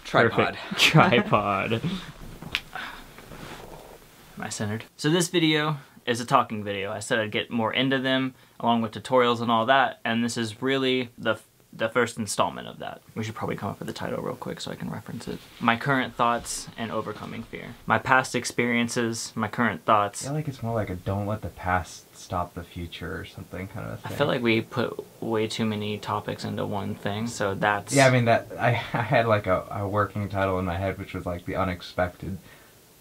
Tripod. Tripod. Am I centered? So this video is a talking video. I said I'd get more into them along with tutorials and all that, and this is really the first installment of that. We should probably come up with the title real quick so I can reference it. My current thoughts and overcoming fear. My past experiences, my current thoughts. I feel like it's more like a don't let the past stop the future or something kind of thing. I feel like we put way too many topics into one thing, so that's... Yeah, I mean, that I had like a working title in my head, which was like the unexpected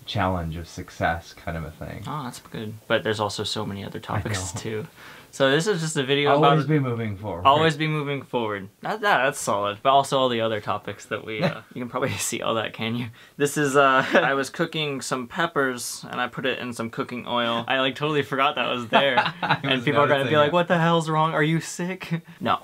challenge of success kind of a thing. Oh, that's good. But there's also so many other topics too. So this is just a video about... Always be moving forward. Always be moving forward. That's solid. But also all the other topics that we... you can probably see all that, can you? This is, I was cooking some peppers, and I put it in some cooking oil. I like totally forgot that was there. And people are gonna be like, what the hell's wrong? Are you sick? No,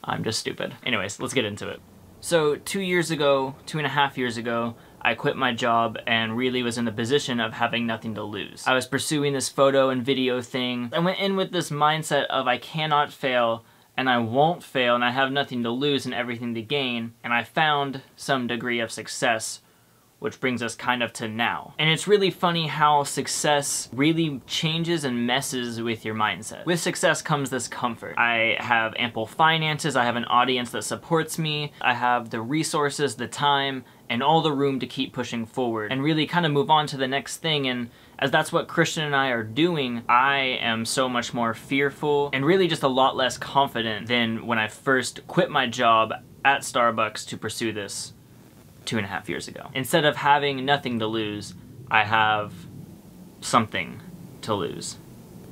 I'm just stupid. Anyways, let's get into it. So 2.5 years ago, I quit my job and really was in the position of having nothing to lose. I was pursuing this photo and video thing. I went in with this mindset of I cannot fail and I won't fail and I have nothing to lose and everything to gain, and I found some degree of success, which brings us kind of to now. And it's really funny how success really changes and messes with your mindset. With success comes this comfort. I have ample finances, I have an audience that supports me, I have the resources, the time, and all the room to keep pushing forward and really kind of move on to the next thing. And as that's what Christian and I are doing, I am so much more fearful and really just a lot less confident than when I first quit my job at Starbucks to pursue this 2.5 years ago. Instead of having nothing to lose, I have something to lose,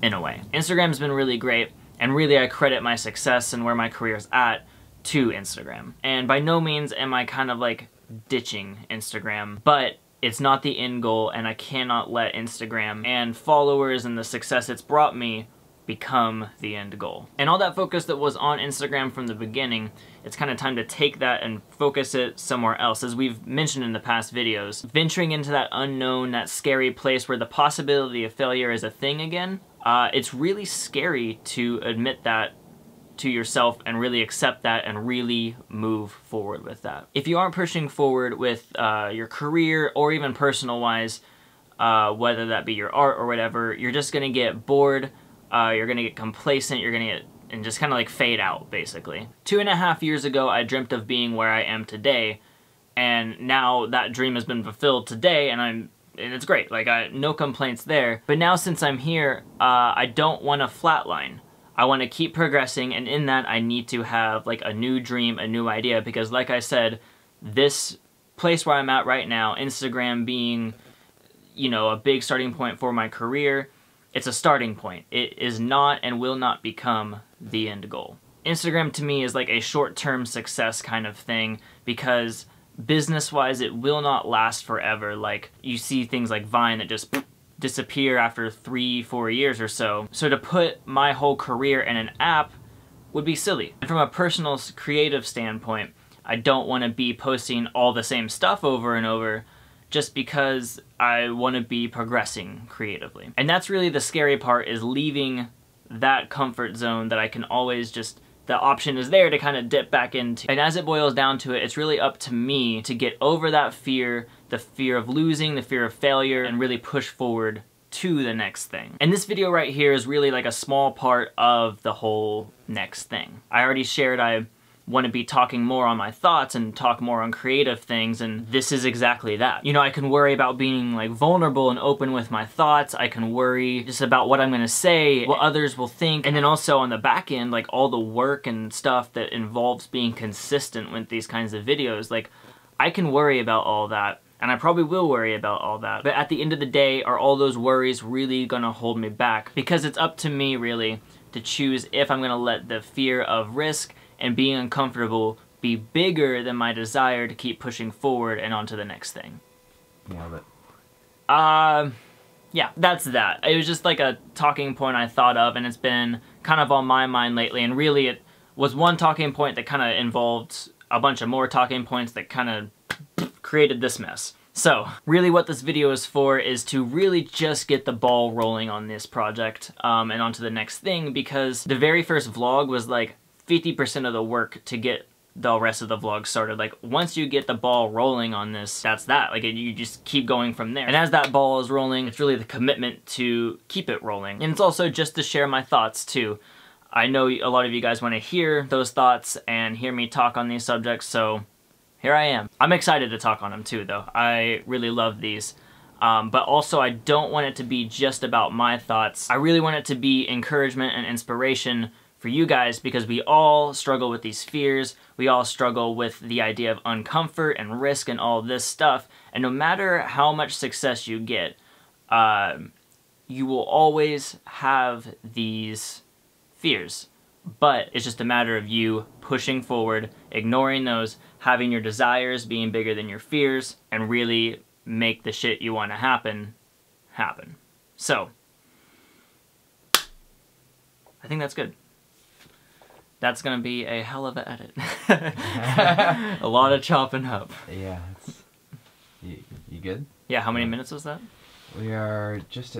in a way. Instagram's been really great, and really I credit my success and where my career's at to Instagram. And by no means am I kind of like ditching Instagram, but it's not the end goal, and I cannot let Instagram and followers and the success it's brought me become the end goal. And all that focus that was on Instagram from the beginning, it's kind of time to take that and focus it somewhere else. As we've mentioned in the past videos, venturing into that unknown, that scary place where the possibility of failure is a thing again, it's really scary to admit that to yourself and really accept that and really move forward with that. If you aren't pushing forward with your career or even personal wise, whether that be your art or whatever, you're just gonna get bored, you're gonna get complacent, you're gonna get and just kind of like fade out, basically. 2.5 years ago, I dreamt of being where I am today, and now that dream has been fulfilled today, and it's great. Like, no complaints there. But now since I'm here, I don't want to flatline. I want to keep progressing, and in that I need to have like a new dream, a new idea, because like I said, this place where I'm at right now, Instagram being, you know, a big starting point for my career, it's a starting point. It is not and will not become the end goal. Instagram to me is like a short-term success kind of thing, because business-wise it will not last forever. Like, you see things like Vine that just disappear after 3-4 years or so. So to put my whole career in an app would be silly. And from a personal creative standpoint, I don't want to be posting all the same stuff over and over just because I want to be progressing creatively. And that's really the scary part, is leaving that comfort zone that I can always just, the option is there to kind of dip back into. And as it boils down to it, it's really up to me to get over that fear, the fear of losing, the fear of failure, and really push forward to the next thing. And this video right here is really like a small part of the whole next thing. I already shared I want to be talking more on my thoughts and talk more on creative things, and this is exactly that. You know, I can worry about being like vulnerable and open with my thoughts. I can worry just about what I'm gonna say, what others will think, and then also on the back end, like all the work and stuff that involves being consistent with these kinds of videos. Like, I can worry about all that, and I probably will worry about all that. But at the end of the day, are all those worries really gonna hold me back? Because it's up to me, really, to choose if I'm gonna let the fear of risk and being uncomfortable be bigger than my desire to keep pushing forward and on to the next thing. Nailed it. Yeah, that's that. It was just like a talking point I thought of, and it's been kind of on my mind lately, and really it was one talking point that kind of involved a bunch of more talking points that kind of created this mess. So, really what this video is for is to really just get the ball rolling on this project and onto the next thing, because the very first vlog was like 50% of the work to get the rest of the vlog started. Like, once you get the ball rolling on this, that's that. Like, you just keep going from there. And as that ball is rolling, it's really the commitment to keep it rolling. And it's also just to share my thoughts too. I know a lot of you guys want to hear those thoughts and hear me talk on these subjects, so here I am. I'm excited to talk on them too, though. I really love these. But also, I don't want it to be just about my thoughts. I really want it to be encouragement and inspiration for you guys, because we all struggle with these fears. We all struggle with the idea of uncomfort and risk and all this stuff. And no matter how much success you get, you will always have these fears. But it's just a matter of you pushing forward, ignoring those, having your desires being bigger than your fears, and really make the shit you want to happen. So, I think that's good. That's gonna be a hell of an edit. A lot of chopping up. Yeah. You good? Yeah, how many minutes was that? We are just